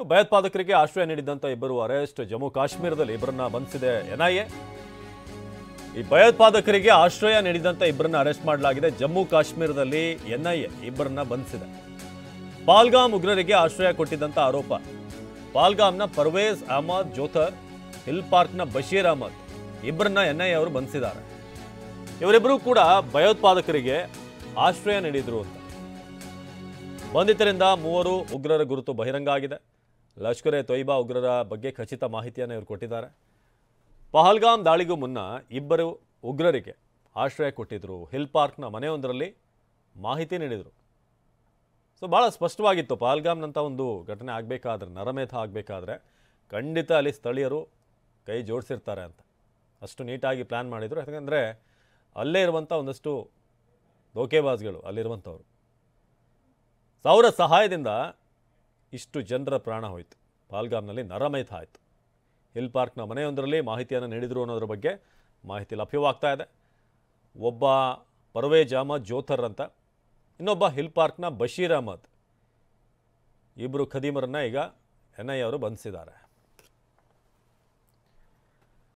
ಭಯೋತ್ಪಾದಕರಿಗೆ ಆಶ್ರಯ ನೀಡಿದಂಥ ಇಬ್ಬರು ಅರೆಸ್ಟ್. ಜಮ್ಮು ಕಾಶ್ಮೀರದಲ್ಲಿ ಇಬ್ಬರನ್ನ ಬಂಧಿಸಿದೆ ಎನ್ಐಎ. ಈ ಭಯೋತ್ಪಾದಕರಿಗೆ ಆಶ್ರಯ ನೀಡಿದಂಥ ಇಬ್ಬರನ್ನ ಅರೆಸ್ಟ್ ಮಾಡಲಾಗಿದೆ. ಜಮ್ಮು ಕಾಶ್ಮೀರದಲ್ಲಿ ಎನ್ಐಎ ಇಬ್ಬರನ್ನ ಬಂಧಿಸಿದೆ. ಪಾಲ್ಗಾಮ್ ಉಗ್ರರಿಗೆ ಆಶ್ರಯ ಕೊಟ್ಟಿದ್ದಂಥ ಆರೋಪ. ಪಾಲ್ಗಾಮ್ನ ಪರ್ವೇಜ್ ಅಹಮದ್ ಜೋಥರ್, ಹಿಲ್ ಪಾರ್ಕ್ನ ಬಶೀರ್ ಅಹಮದ್ ಇಬ್ಬರನ್ನ ಎನ್ಐಎ ಅವರು ಬಂಧಿಸಿದ್ದಾರೆ. ಇವರಿಬ್ಬರು ಕೂಡ ಭಯೋತ್ಪಾದಕರಿಗೆ ಆಶ್ರಯ ನೀಡಿದ್ರು ಅಂತ. ಬಂಧಿತರಿಂದ 3 ಉಗ್ರರ ಗುರುತು ಬಹಿರಂಗ ಆಗಿದೆ. ಲಷ್ಕರ್ ಎ ತೊಯ್ಬಾ ಉಗ್ರರ ಬಗ್ಗೆ ಖಚಿತ ಮಾಹಿತಿಯನ್ನು ಇವರು ಕೊಟ್ಟಿದ್ದಾರೆ. ಪಹಲ್ಗಾಮ್ ದಾಳಿಗೂ ಮುನ್ನ ಇಬ್ಬರು ಉಗ್ರರಿಗೆ ಆಶ್ರಯ ಕೊಟ್ಟಿದ್ರು. ಹಿಲ್ ಪಾರ್ಕ್ನ ಮನೆಯೊಂದರಲ್ಲಿ ಮಾಹಿತಿ ನೀಡಿದರು. ಸೊ ಭಾಳ ಸ್ಪಷ್ಟವಾಗಿತ್ತು, ಪಹಲ್ಗಾಮ್ನಂಥ ಒಂದು ಘಟನೆ ಆಗಬೇಕಾದ್ರೆ, ನರಮೇಧ ಆಗಬೇಕಾದ್ರೆ ಖಂಡಿತ ಅಲ್ಲಿ ಸ್ಥಳೀಯರು ಕೈ ಜೋಡಿಸಿರ್ತಾರೆ ಅಂತ ಅಷ್ಟು ನೀಟಾಗಿ ಪ್ಲ್ಯಾನ್ ಮಾಡಿದರು. ಯಾಕಂದರೆ ಅಲ್ಲೇ ಇರುವಂಥ ಒಂದಷ್ಟು ಧೋಕೆಬಾಜ್ಗಳು ಅಲ್ಲಿರುವಂಥವ್ರು. ಅವರ ಸಹಾಯದಿಂದ ಇಷ್ಟು ಜನರ ಪ್ರಾಣ ಹೋಯಿತು. ಪಹಲ್ಗಾಮ್ನಲ್ಲಿ ನರಮೇಧ ಆಯಿತು. ಹಿಲ್ ಪಾರ್ಕ್ನ ಮನೆಯೊಂದರಲ್ಲಿ ಮಾಹಿತಿಯನ್ನು ನೀಡಿದರು ಅನ್ನೋದ್ರ ಬಗ್ಗೆ ಮಾಹಿತಿ ಲಭ್ಯವಾಗ್ತಾ ಇದೆ. ಒಬ್ಬ ಪರ್ವೇಜ್ ಅಹಮದ್ ಜೋಥರ್ ಅಂತ, ಇನ್ನೊಬ್ಬ ಹಿಲ್ ಪಾರ್ಕ್ನ ಬಶೀರ್ ಅಹಮದ್, ಇಬ್ಬರು ಖದೀಮರನ್ನು ಈಗ ಎನ್ಐಎ ಅವರು ಬಂಧಿಸಿದ್ದಾರೆ.